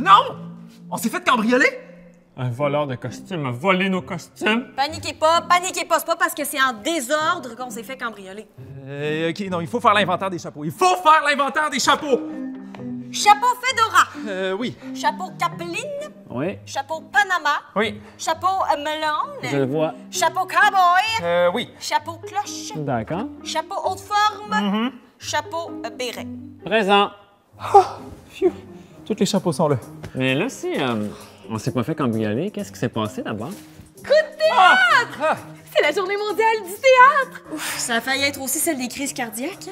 Non! On s'est fait cambrioler? Un voleur de costumes a volé nos costumes. Paniquez pas, c'est pas parce que c'est en désordre qu'on s'est fait cambrioler. OK, non, il faut faire l'inventaire des chapeaux. Il faut faire l'inventaire des chapeaux! Chapeau Fedora, Oui. chapeau Capeline, Oui, chapeau Panama, Oui. chapeau je le melon, vois. chapeau cowboy, Oui. chapeau cloche, D'accord. chapeau haute forme, chapeau béret. Présent. Phew. Tous les chapeaux sont là. Mais là, si on s'est pas fait cambrioler, qu'est-ce qui s'est passé d'abord? C'est la journée mondiale du théâtre! Ouf, ça a failli être aussi celle des crises cardiaques.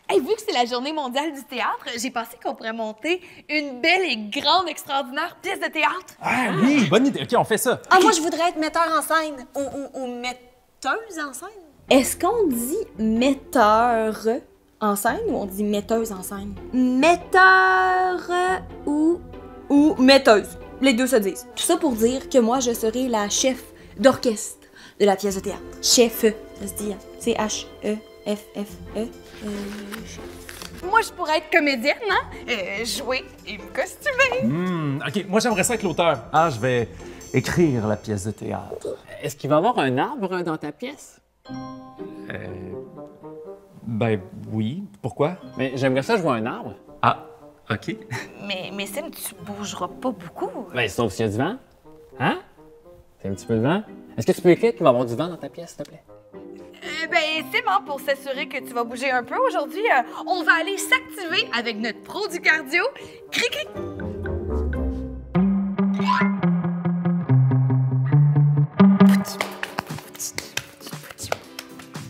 Hey, vu que c'est la journée mondiale du théâtre, j'ai pensé qu'on pourrait monter une belle et grande, extraordinaire pièce de théâtre. Ah oui, bonne idée. OK, on fait ça. Ah, moi, je voudrais être metteur en scène ou metteuse en scène. Est-ce qu'on dit metteur en scène ou on dit metteuse en scène? Metteur ou metteuse. Les deux se disent. Tout ça pour dire que moi, je serai la chef d'orchestre de la pièce de théâtre. Chef, ça se dit C-H-E-F-F-E. Moi, je pourrais être comédienne, hein? Jouer et me costumer. OK, moi, j'aimerais ça être l'auteur. Ah, je vais écrire la pièce de théâtre. Est-ce qu'il va y avoir un arbre dans ta pièce? Ben oui. Pourquoi? Mais j'aimerais ça jouer un arbre. Ah, OK. Mais Sim, tu bougeras pas beaucoup. Ben, sauf s'il y a du vent. Hein? C'est un petit peu de vent. Est-ce que tu peux écrire qu'il va y avoir du vent dans ta pièce, s'il te plaît? Ben, Sim, hein, pour s'assurer que tu vas bouger un peu aujourd'hui, on va aller s'activer avec notre pro du cardio. Cric-cric!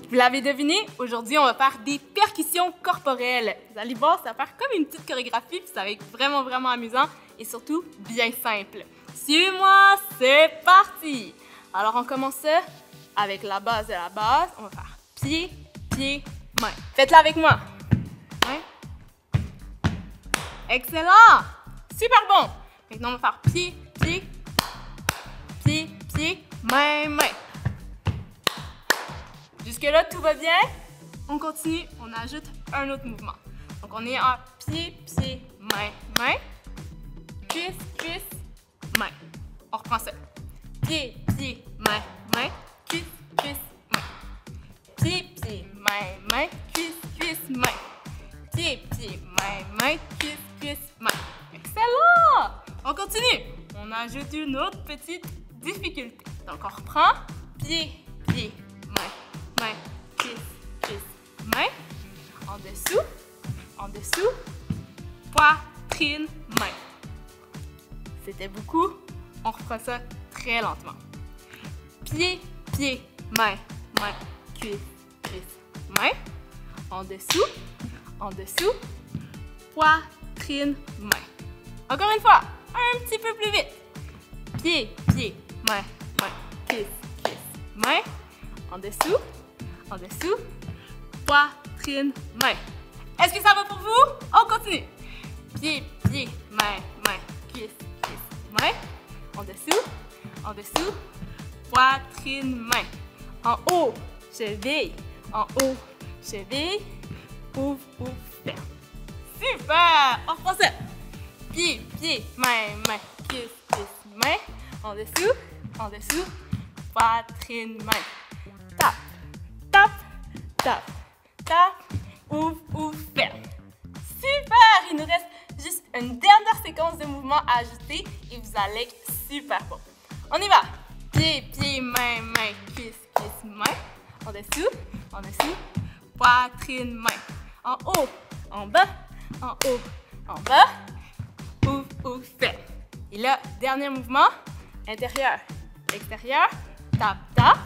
Vous l'avez deviné, aujourd'hui, on va faire des percussions corporelles. Vous allez voir, ça va faire comme une petite chorégraphie, puis ça va être vraiment, vraiment amusant et surtout bien simple. Suivez-moi, c'est parti! Alors, on commence ça avec la base de la base. On va faire pied, pied, main. Faites-le avec moi. Main. Excellent! Super bon! Maintenant, on va faire pied, pied, pied, pied, main, main. Jusque-là, tout va bien. On continue, on ajoute un autre mouvement. Donc, on est en pied, pied, main, main. Cuisse, cuisse, main. On reprend ça. Pied, pied, main, main. Cuisse, cuisse, main. Pied, pied, main, main. Cuisse, cuisse, main. Pied, pied, main, main. Cuisse, cuisse, main. Excellent! On continue. On ajoute une autre petite difficulté. Donc, on reprend. Pied, pied, main, main, cuisse, cuisse, main. En dessous, poitrine, main. C'était beaucoup. On reprend ça très lentement. Pied, pied, main, main, cuisse, cuisse, main. En dessous, poitrine, main. Encore une fois, un petit peu plus vite. Pied, pied, main, main, cuisse, cuisse, main. En dessous, poitrine, main. Est-ce que ça va pour vous? On continue. Pied, pied, main, main, cuisse, cuisse, main. En dessous, poitrine, main. En haut, cheville. En haut, cheville. Ouvre, ouvre, ferme. Super! On reprend ça. Pied, pied, main, main, cuisse, cuisse, main. En dessous, poitrine, main. Tape, tape, tape, tape. Ouvre, ouvre, ferme. Super! Il nous reste juste une dernière séquence de mouvements à ajouter et vous allez être super bon. On y va! Pied, pied, main, main, cuisse, cuisse, main. En dessous, poitrine, main. En haut, en bas, en haut, en bas. Ouvre, ouvre, ferme. Et là, dernier mouvement. Intérieur, extérieur, tape, tape.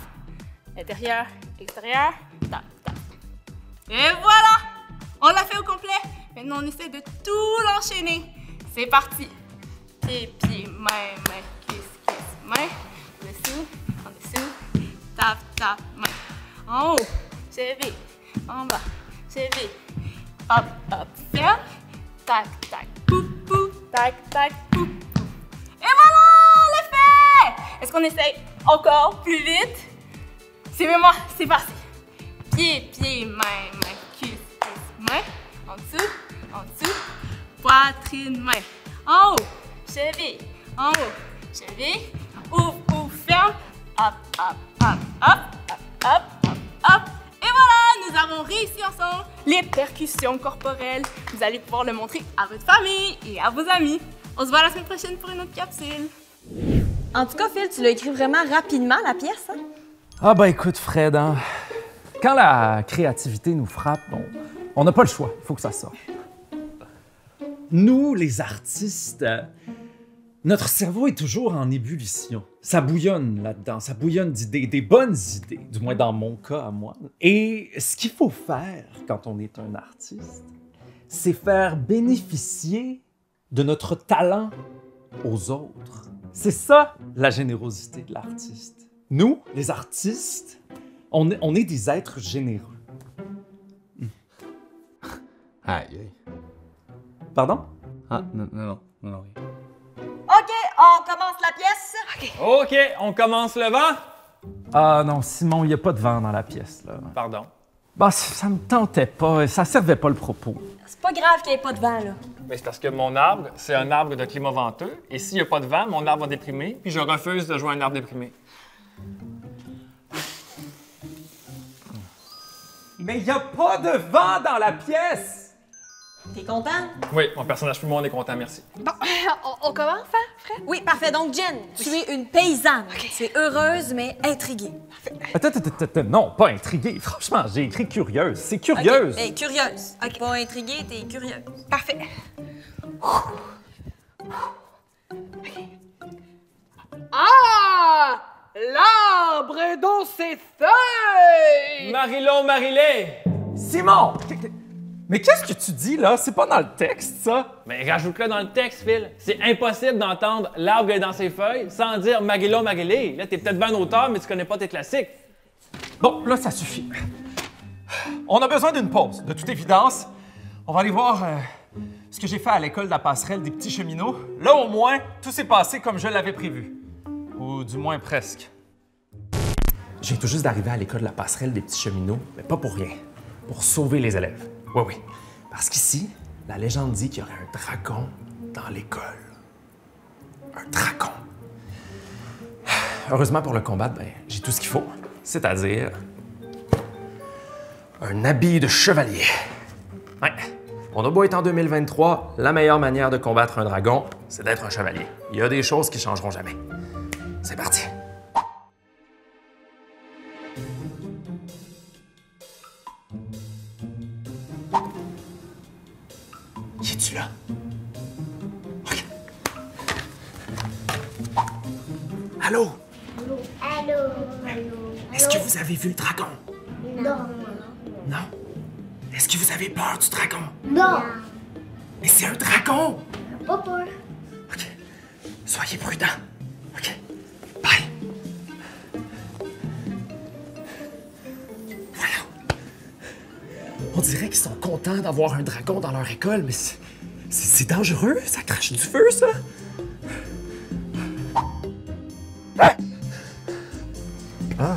Intérieur, extérieur, tape, tape. Et voilà! On l'a fait au complet. Maintenant, on essaie de tout l'enchaîner. C'est parti. Pied, pied, main, main, cuisse, cuisse, main. En dessous, tape, tape, main. En haut, cheville. En bas, cheville. hop, hop, ferme. Tac, tac, pou, pou, tac, tac, pou, pou. Et voilà, on l'a fait! Est-ce qu'on essaye encore plus vite? Suivez-moi, c'est parti. Pied, pied, main, main, cuisse, cuisse, main. En dessous, poitrine, main. En haut, cheville, en haut, cheville. Ouvre, ouvre, ferme. Hop, hop, hop, hop, hop, hop, hop, hop. Et voilà, nous avons réussi ensemble les percussions corporelles. Vous allez pouvoir le montrer à votre famille et à vos amis. On se voit la semaine prochaine pour une autre capsule. En tout cas, Phil, tu l'as écrit vraiment rapidement, la pièce, hein? Ah ben écoute, Fred, hein, quand la créativité nous frappe, on n'a pas le choix, il faut que ça sorte. Nous, les artistes, notre cerveau est toujours en ébullition. Ça bouillonne là-dedans, ça bouillonne d'idées, des bonnes idées, du moins dans mon cas à moi. Et ce qu'il faut faire quand on est un artiste, c'est faire bénéficier de notre talent aux autres. C'est ça, la générosité de l'artiste. Nous, les artistes, on est des êtres généreux. Aïe, aïe. Pardon? Ah, non, oui. OK, on commence la pièce. OK, on commence le vent. Ah non, Simon, il n'y a pas de vent dans la pièce, là. Pardon. Bah, ça me tentait pas, ça servait pas le propos. C'est pas grave qu'il n'y ait pas de vent, là. Mais c'est parce que mon arbre, c'est un arbre de climat venteux. Et s'il n'y a pas de vent, mon arbre va déprimer, puis je refuse de jouer un arbre déprimé. Mais il n'y a pas de vent dans la pièce! T'es content? Oui, mon personnage plus moi, on est content, merci. Bon, on commence, hein, Fred? Oui, parfait. Donc, Jen, tu es une paysanne. Tu es heureuse, mais intriguée. Attends, non, pas intriguée. Franchement, j'ai écrit curieuse. C'est curieuse. OK, hey, curieuse. OK, pas intriguée, t'es curieuse. Parfait. Ah! L'arbre dans ses feuilles! Marilon Marilé! Simon! Mais qu'est-ce que tu dis, là? C'est pas dans le texte, ça. Mais rajoute-le dans le texte, Phil. C'est impossible d'entendre l'arbre est dans ses feuilles sans dire Marilon Marilé. Là, t'es peut-être bien auteur, mais tu connais pas tes classiques. Bon, là, ça suffit. On a besoin d'une pause, de toute évidence. On va aller voir ce que j'ai fait à l'école de la passerelle des petits cheminots. Là, au moins, tout s'est passé comme je l'avais prévu. Ou du moins presque. J'ai tout juste d'arriver à l'école de la passerelle des petits cheminots, mais pas pour rien. Pour sauver les élèves. Oui, oui. Parce qu'ici, la légende dit qu'il y aurait un dragon dans l'école. Un dragon. Heureusement pour le combattre, j'ai tout ce qu'il faut. C'est-à-dire un habit de chevalier. Ouais. On a beau être en 2023, la meilleure manière de combattre un dragon, c'est d'être un chevalier. Il y a des choses qui changeront jamais. C'est parti. Qui es-tu là? OK. Allô? Allô? Est-ce que vous avez vu le dragon? Non. Non? Est-ce que vous avez peur du dragon? Non. Mais c'est un dragon! Pas peur. OK. Soyez prudents. OK. Bye. Voilà. On dirait qu'ils sont contents d'avoir un dragon dans leur école, mais c'est dangereux. Ça crache du feu, ça. Ah.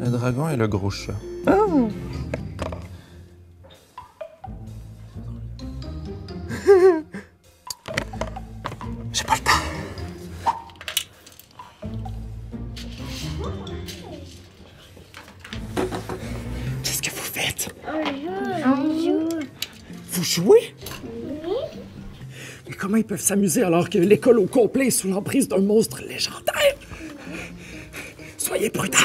Le dragon et le gros chat. Oh. J'ai pas le temps. Qu'est-ce que vous faites? On joue. Vous jouez? Oui. Mais comment ils peuvent s'amuser alors que l'école au complet est sous l'emprise d'un monstre légendaire? Soyez prudents.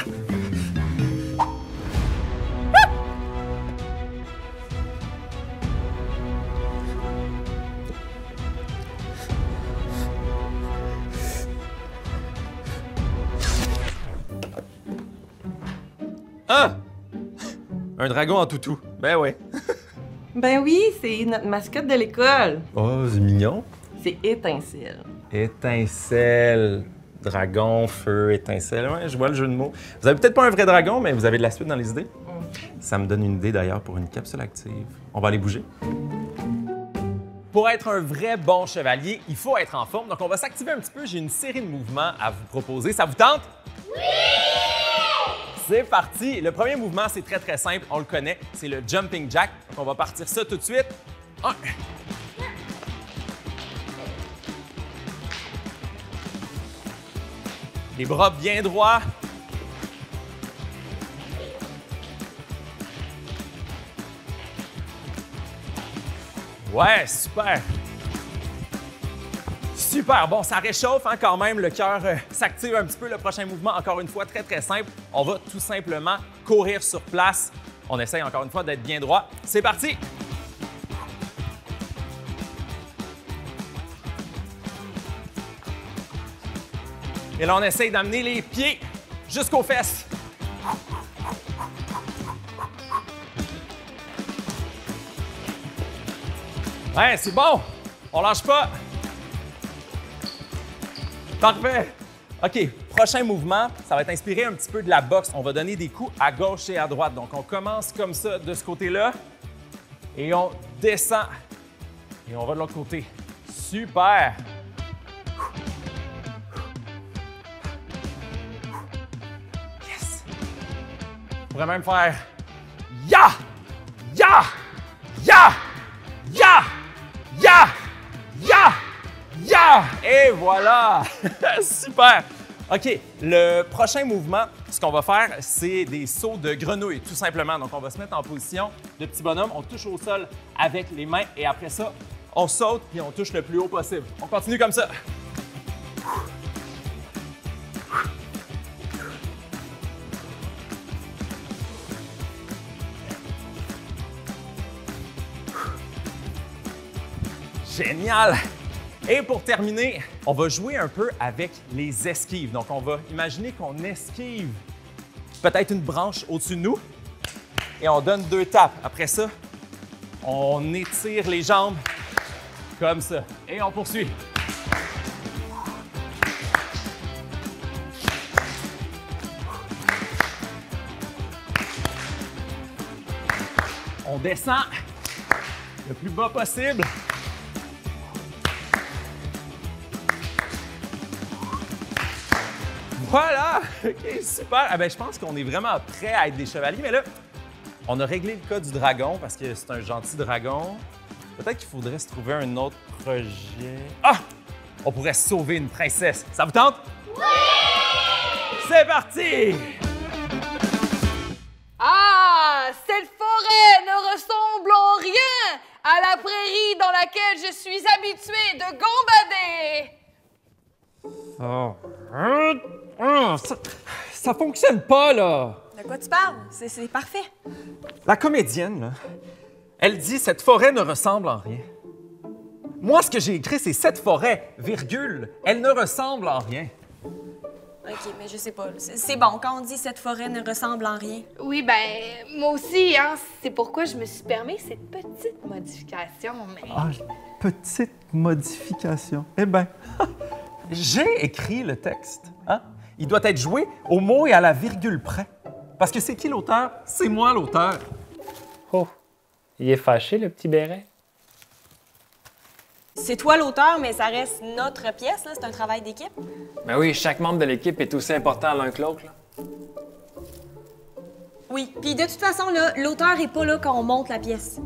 Ah! Un dragon en toutou. Ben ouais. Ben oui, c'est notre mascotte de l'école. Oh, c'est mignon. C'est Étincelle. Étincelle. Dragon, feu, étincelle. Ouais, je vois le jeu de mots. Vous avez peut-être pas un vrai dragon, mais vous avez de la suite dans les idées. Ça me donne une idée d'ailleurs pour une capsule active. On va aller bouger. Pour être un vrai bon chevalier, il faut être en forme. Donc, on va s'activer un petit peu. J'ai une série de mouvements à vous proposer. Ça vous tente? Oui! C'est parti! Le premier mouvement, c'est très, très simple. On le connaît. C'est le jumping jack. Donc, on va partir ça tout de suite. 1. Les bras bien droits. Ouais, super! Super! Bon, ça réchauffe hein, quand même. Le cœur s'active un petit peu. Le prochain mouvement, encore une fois, très, très simple. On va tout simplement courir sur place. On essaye encore une fois d'être bien droit. C'est parti! Et là, on essaye d'amener les pieds jusqu'aux fesses. Ouais, c'est bon! On lâche pas! Parfait! OK, prochain mouvement, ça va être inspiré un petit peu de la boxe. On va donner des coups à gauche et à droite. Donc, on commence comme ça de ce côté-là et on descend. Et on va de l'autre côté. Super! Yes! On pourrait même faire ya! Ya! Ya! Ya! Ya! Ya! Ya! Et voilà! Super! OK, le prochain mouvement, ce qu'on va faire, c'est des sauts de grenouille, tout simplement. Donc, on va se mettre en position de petit bonhomme. On touche au sol avec les mains et après ça, on saute et on touche le plus haut possible. On continue comme ça. Génial! Et pour terminer, on va jouer un peu avec les esquives. Donc, on va imaginer qu'on esquive peut-être une branche au-dessus de nous et on donne 2 tapes. Après ça, on étire les jambes comme ça et on poursuit. On descend le plus bas possible. Voilà! OK, super! Ah ben, je pense qu'on est vraiment prêt à être des chevaliers, mais là, on a réglé le cas du dragon parce que c'est un gentil dragon. Peut-être qu'il faudrait se trouver un autre projet. Ah! On pourrait sauver une princesse. Ça vous tente? Oui! C'est parti! Ah! Cette forêt ne ressemble en rien à la prairie dans laquelle je suis habituée de gambader. Ça fonctionne pas, là! De quoi tu parles? C'est parfait. La comédienne, là, elle dit « Cette forêt ne ressemble en rien ». Moi, ce que j'ai écrit, c'est « Cette forêt, virgule, elle ne ressemble en rien ». OK, mais je sais pas. C'est bon, quand on dit « Cette forêt ne ressemble en rien ». Oui, ben, moi aussi, hein. C'est pourquoi je me suis permis cette petite modification, mais... Ah, petite modification. Eh bien, j'ai écrit le texte, hein? Il doit être joué au mot et à la virgule près. Parce que c'est qui l'auteur? C'est moi l'auteur. Oh, il est fâché, le petit béret? C'est toi l'auteur, mais ça reste notre pièce, là. C'est un travail d'équipe. Ben oui, chaque membre de l'équipe est aussi important l'un que l'autre. Oui, puis de toute façon, là, l'auteur est pas là quand on monte la pièce.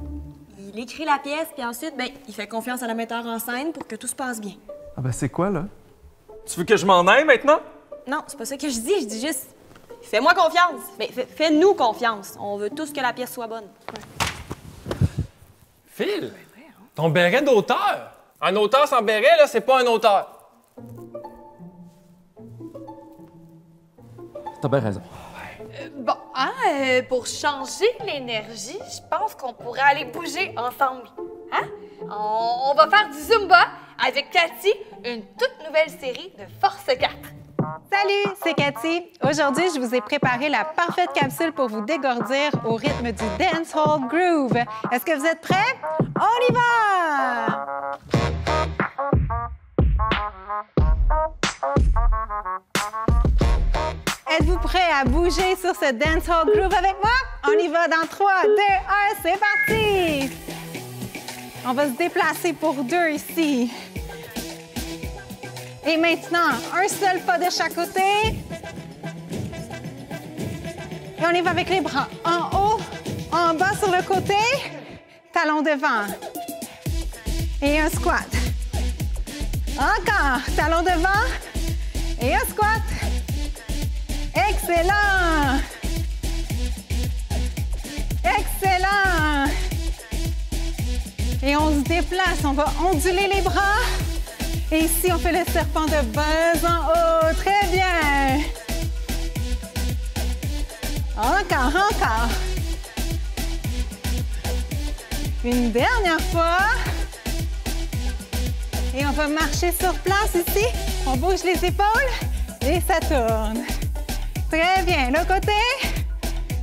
Il écrit la pièce, puis ensuite, ben, il fait confiance à la metteur en scène pour que tout se passe bien. Ah ben c'est quoi, là? Tu veux que je m'en aille maintenant? Non, c'est pas ça que je dis juste... Fais-moi confiance. Mais fais-nous confiance. On veut tous que la pièce soit bonne. Phil, ton béret d'auteur? Un auteur sans béret, là, c'est pas un auteur. T'as bien raison. Bon, hein, pour changer l'énergie, je pense qu'on pourrait aller bouger ensemble. Hein? On va faire du Zumba avec Cathy, une toute nouvelle série de Force 4. Salut, c'est Cathy. Aujourd'hui, je vous ai préparé la parfaite capsule pour vous dégourdir au rythme du Dancehall Groove. Est-ce que vous êtes prêts? On y va! Êtes-vous prêts à bouger sur ce dancehall groove avec moi? On y va dans 3, 2, 1, c'est parti! On va se déplacer pour 2 ici. Et maintenant, un seul pas de chaque côté. Et on y va avec les bras en haut, en bas sur le côté, talon devant. Et un squat. Encore, talon devant. Et un squat. Excellent! Excellent! Et on se déplace, on va onduler les bras. Et ici, on fait le serpent de bas en haut. Très bien! Encore, encore. Une dernière fois. Et on va marcher sur place ici. On bouge les épaules et ça tourne. Très bien. L'autre côté.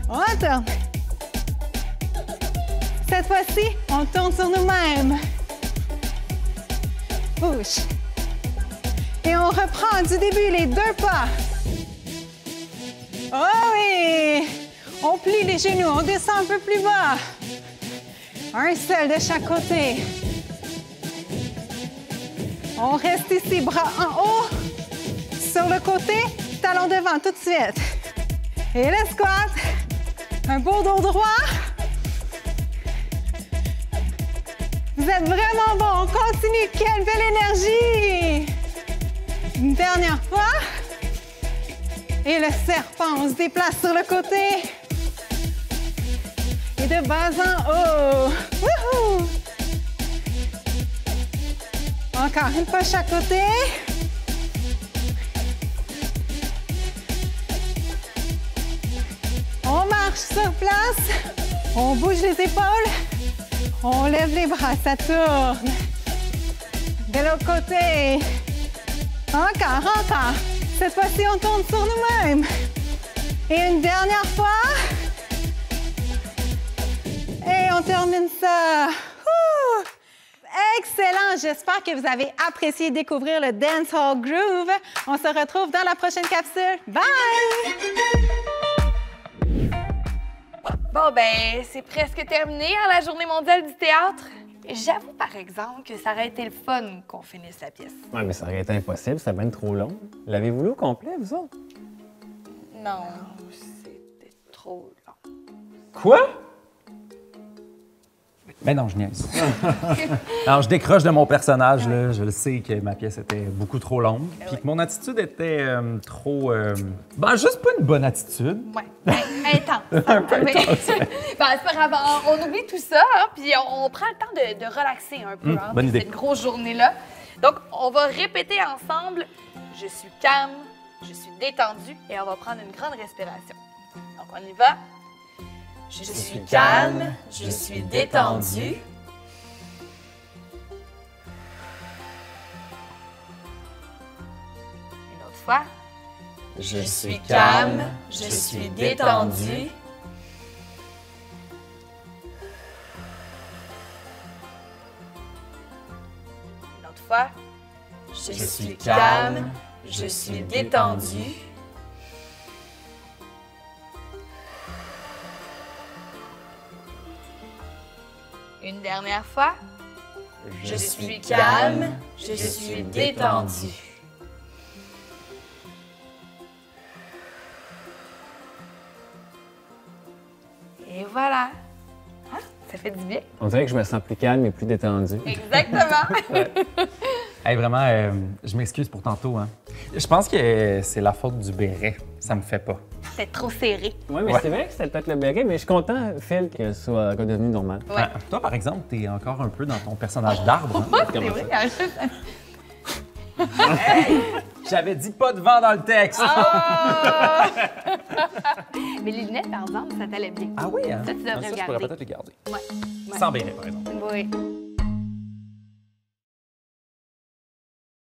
On tourne. Cette fois-ci, on tourne sur nous-mêmes. Bouge. Et on reprend du début les 2 pas. Oh oui! On plie les genoux, on descend un peu plus bas. Un seul de chaque côté. On reste ici, bras en haut. Sur le côté, talon devant tout de suite. Et le squat. Un beau dos droit. Vous êtes vraiment bon. On continue. Quelle belle énergie! Une dernière fois. Et le serpent, on se déplace sur le côté. Et de bas en haut. Wouhou! Encore une fois chaque côté. On marche sur place. On bouge les épaules. On lève les bras, ça tourne. De l'autre côté. Encore, encore. Cette fois-ci, on tourne sur nous-mêmes. Et une dernière fois. Et on termine ça. Ouh! Excellent! J'espère que vous avez apprécié découvrir le Dancehall Groove. On se retrouve dans la prochaine capsule. Bye! Bon, ben, c'est presque terminé à la Journée mondiale du théâtre. J'avoue, par exemple, que ça aurait été le fun qu'on finisse la pièce. Ouais, mais ça aurait été impossible, ça bien trop long. L'avez-vous lu au complet, vous autres? Non, c'était trop long. Quoi? Ben non, je niaise. Alors, je décroche de mon personnage, là. Je le sais que ma pièce était beaucoup trop longue, puis que mon attitude était trop... Ben, juste pas une bonne attitude. Ouais, intense. Un peu Mais- intense. Ben, c'est pas grave, on oublie tout ça, hein, puis on prend le temps de relaxer un peu, hein, bonne pour idée. cette grosse journée-là. Donc, on va répéter ensemble « Je suis calme, je suis détendue » et on va prendre une grande respiration. Donc, on y va. Je suis calme, je suis détendue. Une autre fois. Je suis calme, je suis détendue. Une autre fois. Je suis calme, je suis détendue. Une dernière fois. Je suis calme, je suis détendue. Et voilà. Hein? Ça fait du bien. On dirait que je me sens plus calme et plus détendu. Exactement. Hey, vraiment, je m'excuse pour tantôt. Hein. Je pense que c'est la faute du béret. Ça me fait pas. C'est trop serré. Oui, mais Ouais. c'est vrai que c'était peut-être le béret, mais je suis content, Phil, que ce soit redevenu normal. Ouais. Ah, toi, par exemple, t'es encore un peu dans ton personnage d'arbre. Hein? C'est vrai, il y a juste- J'avais dit pas de vent dans le texte. Ah! Mais les lunettes, par exemple, ça t'allait bien. Ah oui, hein? Ça, tu devrais Ah, ça, je pourrais regarder. peut-être les garder. Ouais. Sans béret, par exemple. Oui.